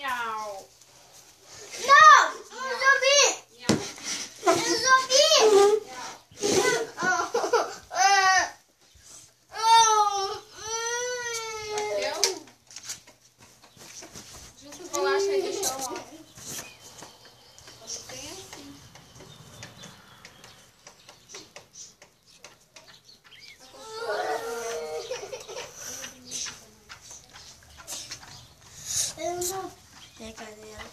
Miau. Não! Um zumbi! Miau. Um zumbi! Bateu? Junto bolacha aí do chão, ó. Quando tem assim. É, cadela.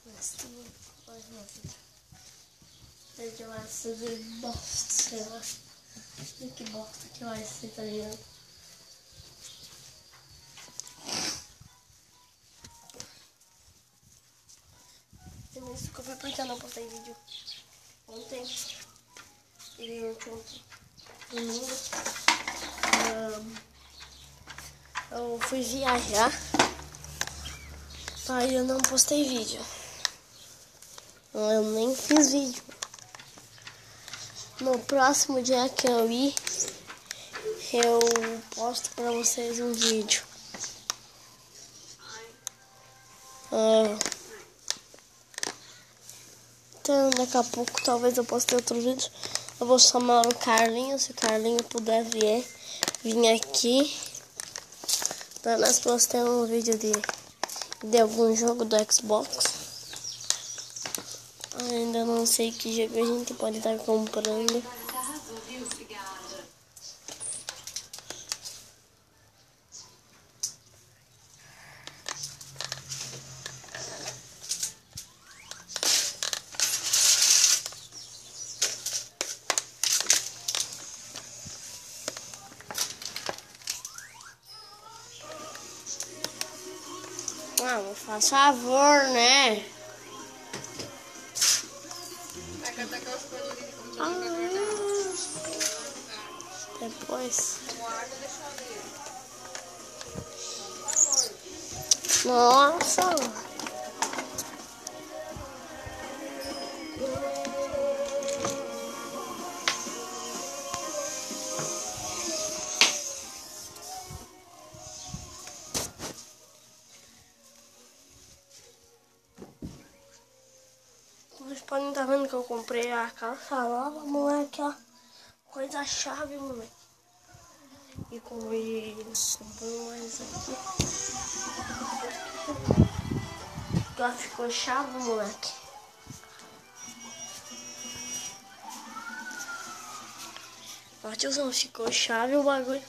Mas tu pode não ficar. Ele vai ser de bosta, sei lá. Que bosta que vai ser, tá ligado? Eu me desculpa porque eu não postei vídeo ontem. E ontem, domingo. Eu fui viajar. Aí eu não postei vídeo. Eu nem fiz vídeo. No próximo dia que eu ir, eu posto pra vocês um vídeo. Então daqui a pouco talvez eu poste outro vídeo. Eu vou chamar o Carlinhos, se o Carlinhos puder vir aqui. Pra nós postar um vídeo de algum jogo do Xbox. Ainda não sei que jogo a gente pode estar comprando. Ah, faz favor, né? Vai catar aquelas coisas ali como tinha pra guardar. Depois. Guarda, deixa ali. Nossa! Vocês podem estar vendo que eu comprei a calça nova, moleque, ó. Coisa chave, moleque. E comprei mais aqui. Já ficou chave, moleque. Ó, tiozão, ficou chave o bagulho.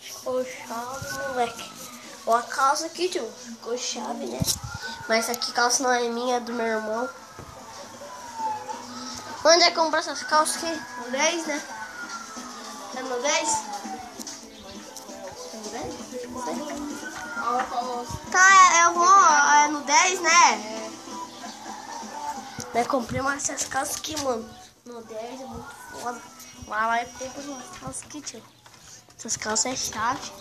Ficou chave, moleque. Ó a calça aqui, tio. Ficou chave, né? Mas essa aqui calça não é minha, é do meu irmão. Onde é que comprou essas calças aqui? No 10, né? É no 10? É no 10? Não sei. Tá, eu vou. É no 10, né? Eu comprei mais essas calças aqui, mano. No 10 é muito foda. Vai lá e compra umas calças aqui, tio. Essas calças é chave.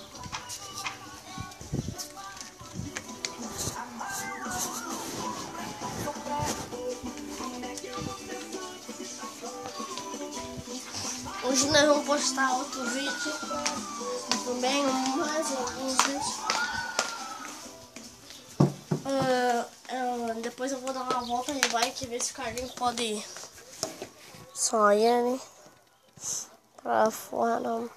Hoje nós vamos postar outro vídeo. Também mais alguns vídeos. Depois eu vou dar uma volta de bike e ver se o Carlinhos pode ir. Só ir, pra fora.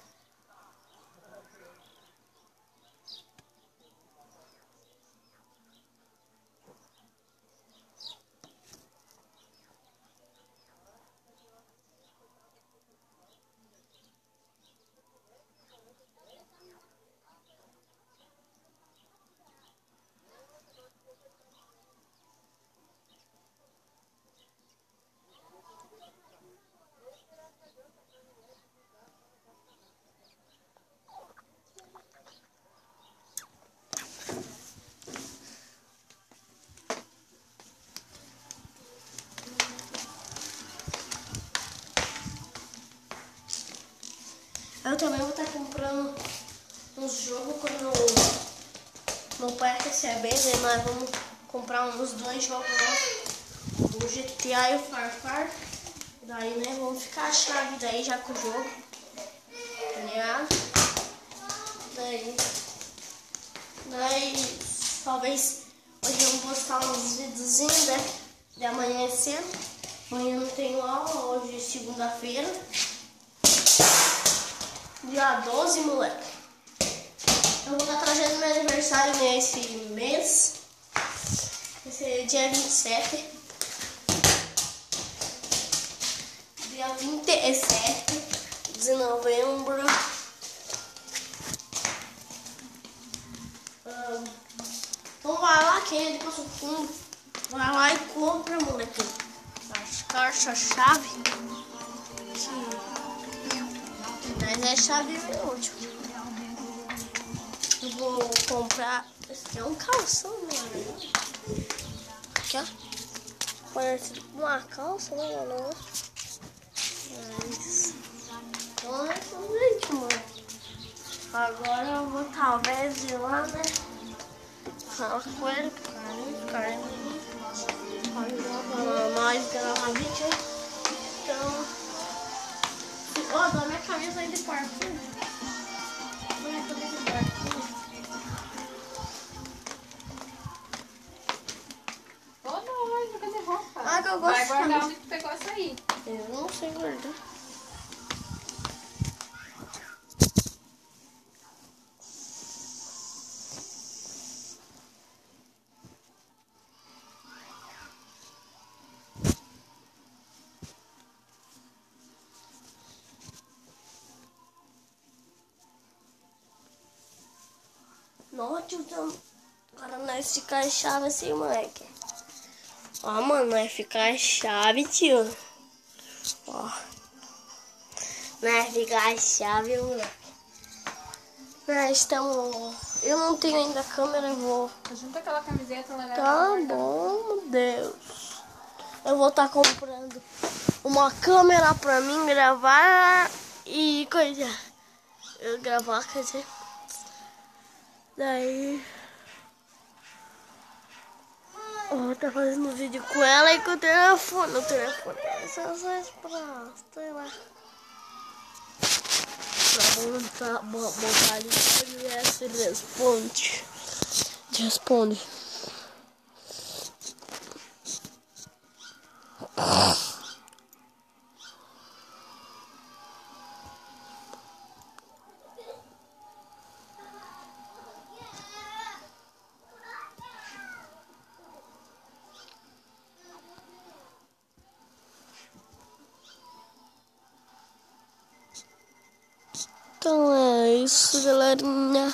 Eu também vou estar comprando uns jogos quando meu pai receber, né? Nós vamos comprar uns 2 jogos lá, o GTA e o Far Cry. Daí, né, vamos ficar a chave daí já com o jogo, tá ligado? Daí, talvez hoje eu vou postar uns videozinhos, né, de amanhecer. Amanhã não tenho aula, hoje é segunda-feira, dia 12, moleque. Eu vou estar trazendo meu aniversário nesse mês, esse é dia 27. Dia 27 de novembro. Então vai lá, quem é de Passo Fundo, vai lá e compra, moleque, as caixas-chave. Mas é chave útil. Eu vou comprar. Esse aqui é um calção, né? Aqui, ó. Parece uma calça, né, mano? Mas. Então é isso, mano. Agora eu vou talvez ir lá, né? Falar com ele, cara. Nós gravar vídeo. Então. Ó, dá minha camisa aí de parkour. Minha camisa de parkour. Cadê roupa? Ah, que eu gosto. Vai guardar onde tu pegou essa aí. Eu não sei guardar. Nossa, tiozão. Agora nós ficar a chave assim, moleque. Ó, mano, nós ficar a chave, tio. Ó. Nós ficar a chave, moleque. Nós estamos... Eu não tenho ainda a câmera, eu vou... Junta aquela camiseta lá. Tá bom, meu Deus. Eu vou estar comprando uma câmera pra mim gravar e coisa. Eu gravar, quer dizer... Daí eu vou estar fazendo vídeo com ela e com o telefone. O telefone é só pra, sei lá, pra botar ali e essa responde. Então é isso, galerinha.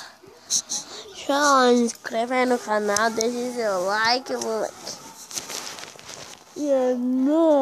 Já se inscreve aí no canal, deixa seu like, moleque. E é nóis.